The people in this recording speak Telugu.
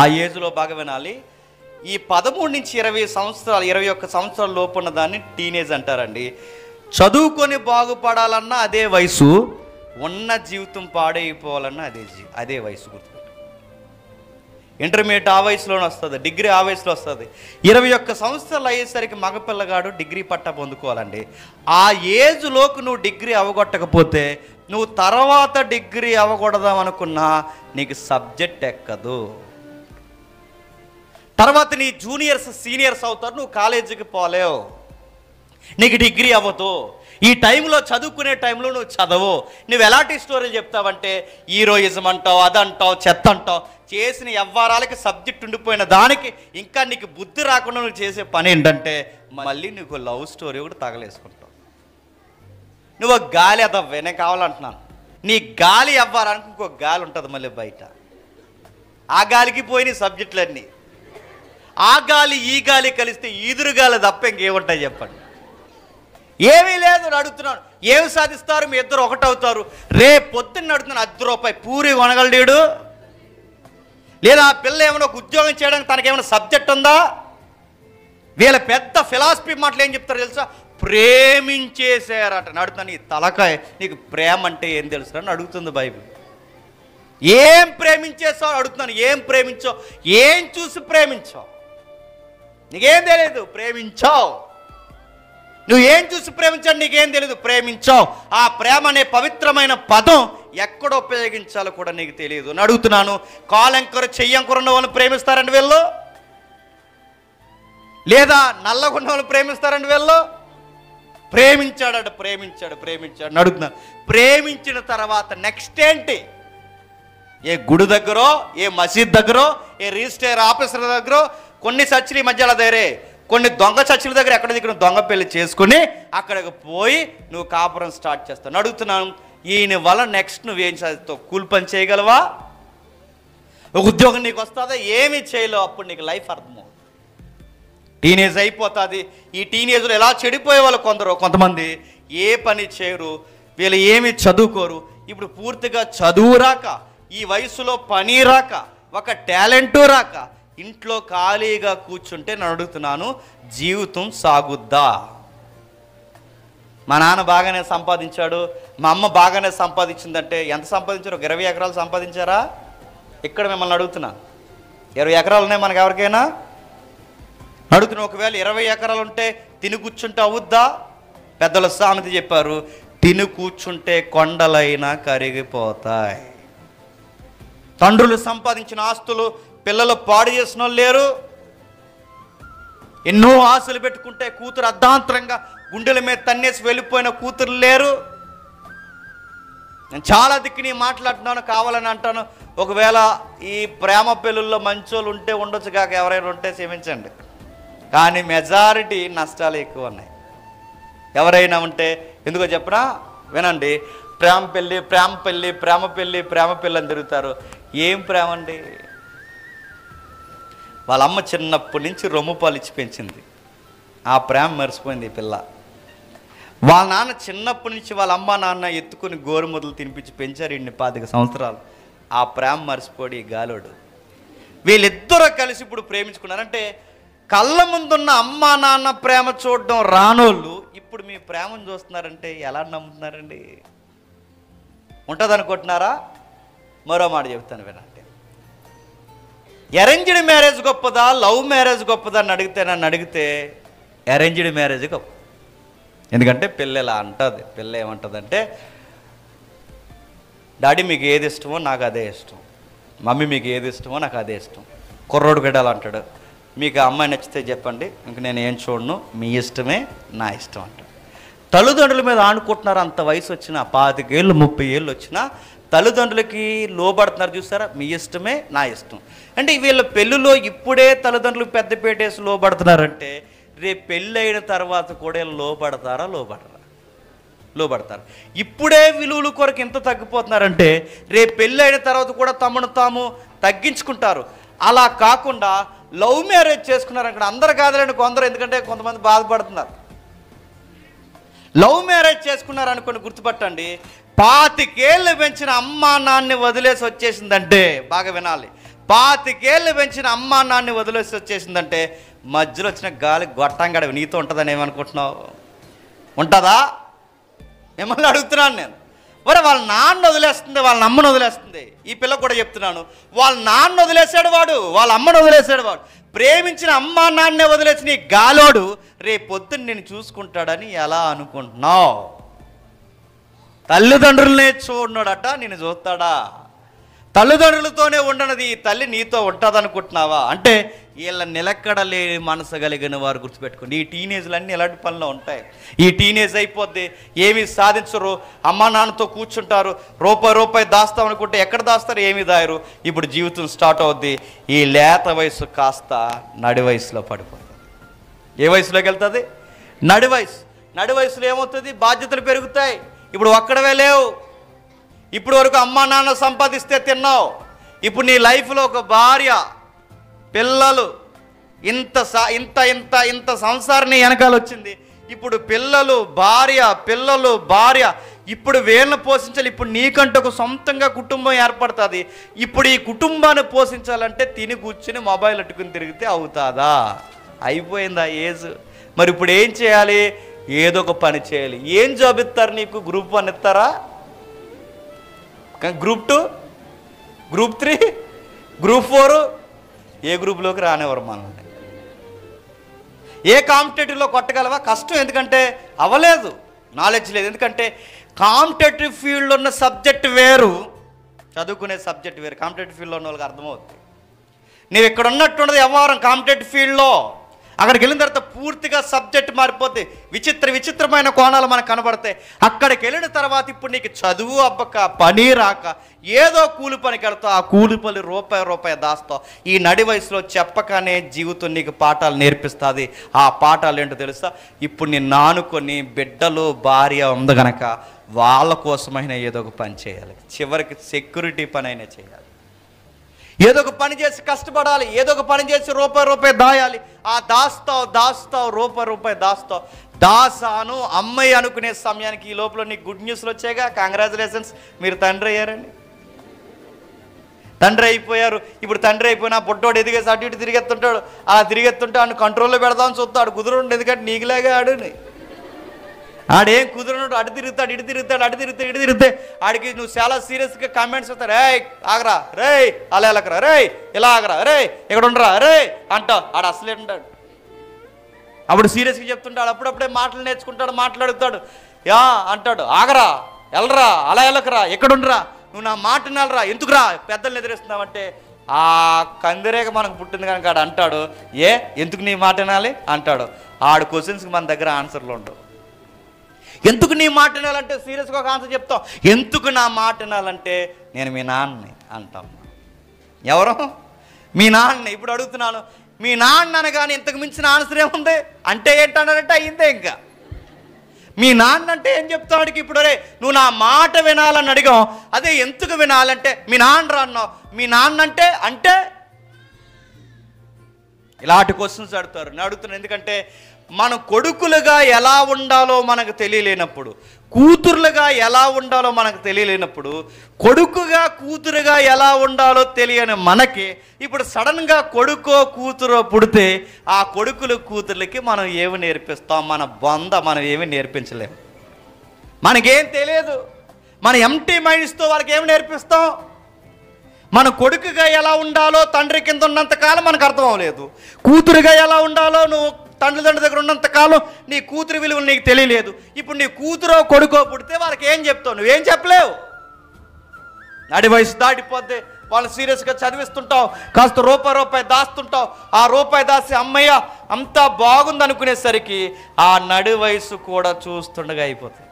ఆ ఏజ్లో బాగా వినాలి. ఈ 13 నుంచి 20 సంవత్సరాలు 21 సంవత్సరాల లోపు ఉన్న దాన్ని టీనేజ్ అంటారండి. చదువుకొని బాగుపడాలన్నా అదే వయసు, ఉన్న జీవితం పాడైపోవాలన్నా అదే వయసు. గుర్తుపెట్టు. ఇంటర్మీడియట్ ఆ వయసులోనే వస్తుంది, డిగ్రీ ఆ వయసులో వస్తుంది. 21 సంవత్సరాలు అయ్యేసరికి మగపిల్లగాడు డిగ్రీ పట్టా పొందుకోవాలండి. ఆ ఏజ్లోకి నువ్వు డిగ్రీ అవగొట్టకపోతే నువ్వు తర్వాత డిగ్రీ అవ్వకూడదాం అనుకున్నా నీకు సబ్జెక్ట్ ఎక్కదు. తర్వాత నీ జూనియర్స్ సీనియర్స్ అవుతారు, నువ్వు కాలేజీకి పోలేవు, నీకు డిగ్రీ అవ్వదు. ఈ టైంలో చదువుకునే టైంలో నువ్వు చదవు. నువ్వు ఎలాంటి స్టోరీలు చెప్తావంటే హీరోయిజం అంటావు, అదంటావు, చెత్త అంటావు. చేసిన వ్యవహారాలకి సబ్జెక్ట్ ఉండిపోయిన దానికి ఇంకా నీకు బుద్ధి రాకుండా నువ్వు చేసే పని ఏంటంటే మళ్ళీ నీకు లవ్ స్టోరీ కూడా తగలేసుకుంటావు. నువ్వు గాలి అదవ్వే, నేను కావాలంటున్నాను. నీ గాలి అవ్వారానికి ఇంకో గాలి ఉంటుంది మళ్ళీ బయట. ఆ గాలికి పోయి నీ సబ్జెక్టులన్నీ. ఆ గాలి ఈ గాలి కలిస్తే ఈదురు గాలి తప్ప ఇంకేముంటాయి చెప్పండి? ఏమీ లేదు. అడుగుతున్నాను, ఏమి సాధిస్తారు? మీ ఇద్దరు ఒకటవుతారు. రేపు పొద్దున్న అడుగుతున్నాను, ₹10 పూరి కొనగలడు? లేదా ఆ పిల్ల ఏమైనా ఒక ఉద్యోగం చేయడానికి తనకేమైనా సబ్జెక్ట్ ఉందా? వీళ్ళ పెద్ద ఫిలాసఫీ మాటలు ఏం చెప్తారు తెలుసా? ప్రేమించేసారట. అడుగుతాను, నీ తలకాయ, నీకు ప్రేమ అంటే ఏం తెలుసు అని అడుగుతుంది బైబిల్. ఏం ప్రేమించేసావు అడుగుతున్నాను. ఏం ప్రేమించావు? ఏం చూసి ప్రేమించావు? నీకేం తెలియదు, ప్రేమించావు. నువ్వు ఏం చూసి ప్రేమించావు నీకేం తెలియదు, ప్రేమించావు. ఆ ప్రేమ అనే పవిత్రమైన పదం ఎక్కడ ఉపయోగించాలో కూడా నీకు తెలియదు అని అడుగుతున్నాను. కాలంకర చెయ్యంకర ఉన్న వాళ్ళని ప్రేమిస్తారండి వీళ్ళు? లేదా నల్లగున్న వాళ్ళని ప్రేమిస్తారండి వీళ్ళు? ప్రేమించాడట, ప్రేమించాడు అని అడుగుతున్నాను. ప్రేమించిన తర్వాత నెక్స్ట్ ఏంటి? ఏ గుడి దగ్గరో, ఏ మసీద్ దగ్గరో, ఏ రిజిస్టర్ ఆఫీసర్ దగ్గర, కొన్ని చర్చిల మధ్యలో దగ్గరే, కొన్ని దొంగ చర్చిల దగ్గర ఎక్కడ దగ్గర దొంగ పెళ్లి చేసుకుని అక్కడికి పోయి నువ్వు కాపురం స్టార్ట్ చేస్తావు. అడుగుతున్నాను, ఈయన వల్ల నెక్స్ట్ నువ్వేం చేస్తావు? కూలి పని చేయగలవా? ఒక ఉద్యోగం నీకు వస్తుందా? ఏమీ చేయలేవు. అప్పుడు నీకు లైఫ్ అర్థమవుతుంది. టీనేజ్ అయిపోతుంది. ఈ టీనేజ్లో ఎలా చెడిపోయే వాళ్ళు కొంతమంది ఏ పని చేయరు, వీళ్ళు ఏమి చదువుకోరు. ఇప్పుడు పూర్తిగా చదువు రాక, ఈ వయసులో పని రాక, ఒక టాలెంటు రాక ఇంట్లో ఖాళీగా కూర్చుంటే నేను అడుగుతున్నాను, జీవితం సాగుద్దా? మా నాన్న బాగానే సంపాదించాడు, మా అమ్మ బాగానే సంపాదించిందంటే ఎంత సంపాదించారు? 20 ఎకరాలు సంపాదించారా? ఇక్కడ మిమ్మల్ని అడుగుతున్నా, 20 ఎకరాలు ఉన్నాయి మనకు ఎవరికైనా? అడుగుతున్నా. ఒకవేళ 20 ఎకరాలు ఉంటే తిని కూర్చుంటే అవుద్దా? పెద్దల సామెత చెప్పారు, తిని కూర్చుంటే కొండలైనా కరిగిపోతాయి. తండ్రులు సంపాదించిన ఆస్తులు పిల్లలు పాడు చేసిన వాళ్ళు లేరు. ఎన్నో ఆశలు పెట్టుకుంటే కూతురు అర్ధాంతరంగా గుండెల మీద తన్నేసి వెళ్ళిపోయిన కూతురు లేరు. నేను చాలా దిక్కుని మాట్లాడుతున్నాను, కావాలని అంటాను. ఒకవేళ ఈ ప్రేమ పెళ్ళుల్లో మంచోళ్ళు ఉంటే ఉండొచ్చు కాక, ఎవరైనా ఉంటే క్షమించండి. కానీ మెజారిటీ నష్టాలు ఎక్కువ ఉన్నాయి. ఎవరైనా ఉంటే ఎందుకో చెప్పనా? వినండి, ప్రేమ పెళ్ళి అని తిరుగుతారు. ఏం ప్రేమ అండి? వాళ్ళ అమ్మ చిన్నప్పటి నుంచి రొమ్ము పాలు ఇచ్చి పెంచింది, ఆ ప్రేమ మర్చిపోయింది ఈ పిల్ల. వాళ్ళ నాన్న చిన్నప్పటి నుంచి వాళ్ళ అమ్మ నాన్న ఎత్తుకుని గోరుముద్దలు తినిపించి పెంచారు ఇన్ని 25 సంవత్సరాలు. ఆ ప్రేమ మర్చిపోయి గాలోడు. వీళ్ళిద్దరూ కలిసి ఇప్పుడు ప్రేమించుకున్నారంటే కళ్ళ ముందున్న అమ్మ నాన్న ప్రేమ చూడడం రానోళ్ళు ఇప్పుడు మీ ప్రేమను చూస్తున్నారంటే ఎలా నమ్ముతున్నారండి? ఉంటుంది అనుకుంటున్నారా? మరో మాట చెప్తాను వినండి. అరేంజ్డ్ మ్యారేజ్ గొప్పదా, లవ్ మ్యారేజ్ గొప్పదా అని నన్ను అడిగితే అరేంజ్డ్ మ్యారేజ్ గొప్ప. ఎందుకంటే పిల్ల ఇలా అంటుంది. పిల్ల ఏమంటుందంటే, డాడీ మీకు ఏది ఇష్టమో నాకు అదే ఇష్టం, మమ్మీ మీకు ఏది ఇష్టమో నాకు అదే ఇష్టం. కుర్రోడు గడ్డాలు అంటాడు, మీకు అమ్మాయి నచ్చితే చెప్పండి, ఇంక నేను ఏం చూడను, మీ ఇష్టమే నా ఇష్టం అంటాడు. తల్లిదండ్రుల మీద ఆడుకుంటున్నారు. అంత వయసు వచ్చినా, 25 ఏళ్ళు 30 ఏళ్ళు వచ్చినా తల్లిదండ్రులకి లోబడుతున్నారు. చూసారా? మీ ఇష్టమే నా ఇష్టం అంటే వీళ్ళ పెళ్ళిలో ఇప్పుడే తల్లిదండ్రులకు పెద్ద పెట్టేసి లోబడుతున్నారంటే రేపు పెళ్ళి అయిన తర్వాత కూడా లోబడతారా? లోబడతారు. ఇప్పుడే విలువల కొరకు ఎంత తగ్గిపోతున్నారంటే రేపు పెళ్ళి అయిన తర్వాత కూడా తమను తాము తగ్గించుకుంటారు. అలా కాకుండా లవ్ మ్యారేజ్ చేసుకున్నారు. అక్కడ అందరు కాదులేండి, కొందరు, ఎందుకంటే కొంతమంది బాధపడుతున్నారు. లవ్ మ్యారేజ్ చేసుకున్నారు అనుకోండి, గుర్తుపట్టండి, 25 ఏళ్ళు పెంచిన అమ్మా నాన్ని వదిలేసి వచ్చేసిందంటే, బాగా వినాలి, 25 ఏళ్ళు పెంచిన అమ్మ నాన్ని వదిలేసి వచ్చేసిందంటే మధ్యలో వచ్చిన గాలి గొట్టంగడ నీతో ఉంటుందని ఏమనుకుంటున్నావు? ఉంటుందా? మిమ్మల్ని అడుగుతున్నాను నేను. మరి వాళ్ళ నాన్న వదిలేస్తుంది, వాళ్ళ అమ్మను వదిలేస్తుంది. ఈ పిల్ల కూడా చెప్తున్నాను, వాళ్ళ నాన్న వదిలేసాడు వాడు, వాళ్ళ అమ్మను వదిలేసాడు వాడు. ప్రేమించిన అమ్మ నాన్నే వదిలేసిన ఈ గాలోడు రేపు పొద్దున్న నేను చూసుకుంటాడని ఎలా అనుకుంటున్నావు? తల్లిదండ్రులనే చూడడట, నేను చూస్తాడా? తల్లిదండ్రులతోనే ఉండనది ఈ తల్లి నీతో ఉంటుంది అనుకుంటున్నావా? అంటే వీళ్ళ నిలకడలేని మనసు కలిగిన వారు గుర్తుపెట్టుకోండి. ఈ టీనేజ్లు అన్నీ ఎలాంటి పనులు ఉంటాయి. ఈ టీనేజ్ అయిపోద్ది, ఏమీ సాధించరు, అమ్మ నాన్నతో కూర్చుంటారు, రూపాయి దాస్తాం అనుకుంటే ఎక్కడ దాస్తారు? ఏమీ దాయరు. ఇప్పుడు జీవితం స్టార్ట్ అవుద్ది. ఈ లేత వయసు కాస్త నడి వయసులో పడిపోతుంది. ఏ వయసులోకి వెళ్తుంది? నడి వయసు. నడి వయసులో ఏమవుతుంది? బాధ్యతలు పెరుగుతాయి. ఇప్పుడు ఒక్కడవే లేవు. ఇప్పుడు వరకు అమ్మా నాన్న సంపాదిస్తే తిన్నావు. ఇప్పుడు నీ లైఫ్లో ఒక భార్య, పిల్లలు, ఇంత సంసారం నీ వెనకాల వచ్చింది. ఇప్పుడు పిల్లలు భార్య ఇప్పుడు వీళ్ళని పోషించాలి. ఇప్పుడు నీకంటూ ఒక సొంతంగా కుటుంబం ఏర్పడుతుంది. ఇప్పుడు ఈ కుటుంబాన్ని పోషించాలంటే తిని కూర్చుని మొబైల్ అట్టుకుని తిరిగితే అవుతుందా? అయిపోయిందా ఏజ్? మరి ఇప్పుడు ఏం చేయాలి? ఏదో ఒక పని చేయాలి. ఏం జాబ్ ఇస్తారు నీకు? గ్రూప్ 1 ఇస్తారా? గ్రూప్ 2, గ్రూప్ 3, గ్రూప్ 4 ఏ గ్రూప్లోకి రానివ్వరు మనల్ని. ఏ కాంపిటేటివ్లో కొట్టగలవా? కష్టం. ఎందుకంటే అవ్వలేదు, నాలెడ్జ్ లేదు. ఎందుకంటే కాంపిటేటివ్ ఫీల్డ్లో ఉన్న సబ్జెక్ట్ వేరు, చదువుకునే సబ్జెక్ట్ వేరు. కాంపిటేటివ్ ఫీల్డ్లో ఉన్న వాళ్ళకి అర్థమవుతుంది. నీవు ఇక్కడ ఉన్నట్టుండదు వ్యవహారం కాంపిటేటివ్ ఫీల్డ్లో. అక్కడికి వెళ్ళిన తర్వాత పూర్తిగా సబ్జెక్ట్ మారిపోద్ది. విచిత్రమైన కోణాలు మనకు కనబడతాయి. అక్కడికి వెళ్ళిన తర్వాత ఇప్పుడు నీకు చదువు అబ్బక, పని రాక, ఏదో కూలి పనికి వెళ్తావు. ఆ కూలి పని రూపాయి దాస్తావు. ఈ నడి వయసులో చెప్పకనే జీవితం నీకు పాఠాలు నేర్పిస్తుంది. ఆ పాఠాలు ఏంటో తెలుసా? ఇప్పుడు నిన్ను ఆనుకొని బిడ్డలు, భార్య ఉంది గనక వాళ్ళ కోసమైనా ఏదో ఒక పని చేయాలి. చివరికి సెక్యూరిటీ పని అయినా చేయాలి. ఏదో ఒక పని చేసి కష్టపడాలి. ఏదో ఒక పని చేసి రూపాయి దాయాలి. ఆ దాస్తావు రూపాయి దాస్తావు. దాసాను అమ్మాయి అనుకునే సమయానికి ఈ లోపల నీకు గుడ్ న్యూస్లు వచ్చాయిగా. కంగ్రాచులేషన్స్, మీరు తండ్రి అయ్యారండి. తండ్రి అయిపోయారు. ఇప్పుడు తండ్రి అయిపోయినా బుడ్డోడు ఎదిగేసి అటు ఇటు తిరిగెత్తుంటాడు. అలా తిరిగెత్తుంటే ఆడు కంట్రోల్లో పెడదామని చూస్తాడు. కుదురుండు, ఎందుకంటే నీకులాగా ఆడుని. ఆడేం కుదురున్నాడు, అటు తిరిగితే ఆడికి నువ్వు చాలా సీరియస్గా కామెంట్స్ వస్తావు. రే ఆగరా, రే అలా వెళ్ళకరా, రే ఇలా ఆగరా, రే ఇక్కడ ఉండరా, రే అంటావు. ఆడు అసలే ఉంటాడు. అప్పుడు సీరియస్గా చెప్తుంటాడు. అప్పుడప్పుడే మాటలు నేర్చుకుంటాడు, మాట్లాడుతాడు. యా అంటాడు, ఆగరా, వెళ్ళరా, అలా వెళ్ళకరా, ఎక్కడుండరా, నువ్వు నా మాట వినాలరా, ఎందుకురా పెద్దల్ని ఎదిరిస్తున్నావంటే ఆ కందిరేగ మనకు పుట్టింది కనుక ఆడు అంటాడు, ఎందుకు నీ మాట వినాలి అంటాడు. ఆడు క్వశ్చన్స్కి మన దగ్గర ఆన్సర్లు ఉండవు. ఎందుకు నీ మాట వినాలంటే సీరియస్గా ఒక ఆన్సర్ చెప్తాం. ఎందుకు నా మాట వినాలంటే నేను మీ నాన్నని అంటాం. ఎవరు? మీ నాన్న. ఇప్పుడు అడుగుతున్నాను, మీ నాన్న అనగానే ఇంతకు మించిన ఆన్సర్ ఏముంది? అంటే ఏంటన్నారంటే అయ్యిందే. ఇంకా మీ నాన్న అంటే ఏం చెప్తాడికి? ఇప్పుడు రే నువ్వు నా మాట వినాలని అడిగాం. అదే ఎందుకు వినాలంటే మీ నాన్న అన్నావు. మీ నాన్న అంటే ఇలాంటి క్వశ్చన్స్ అడుగుతారు. నేను అడుగుతున్నాను ఎందుకంటే మనం కొడుకులుగా ఎలా ఉండాలో మనకు తెలియలేనప్పుడు, కూతురులుగా ఎలా ఉండాలో మనకు తెలియలేనప్పుడు, కొడుకుగా కూతురుగా ఎలా ఉండాలో తెలియని మనకి ఇప్పుడు సడన్గా కొడుకో కూతురో పుడితే ఆ కొడుకులు కూతుర్లకి మనం ఏమి నేర్పిస్తాం? మనం ఏమి నేర్పించలేము. మనకేం తెలియదు. మన ఎంటీ మైండ్స్తో వాళ్ళకి ఏమి నేర్పిస్తాం? మన కొడుకుగా ఎలా ఉండాలో తండ్రి కింద ఉన్నంతకాలం మనకు అర్థం అవ్వలేదు. కూతురుగా ఎలా ఉండాలో నువ్వు తండ్రి దగ్గర ఉన్నంతకాలం నీ కూతురు విలువలు నీకు తెలియలేదు. ఇప్పుడు నీ కూతురో కొడుకో పుడితే వాళ్ళకి ఏం చెప్తావు? నువ్వేం చెప్పలేవు. నడి వయసు దాటిపోతే వాళ్ళు సీరియస్గా చదివిస్తుంటావు, కాస్త రూపాయి దాస్తుంటావు. ఆ రూపాయి దాసి అమ్మయ్య అంతా బాగుంది అనుకునేసరికి ఆ నడి వయసు కూడా చూస్తుండగా అయిపోతుంది.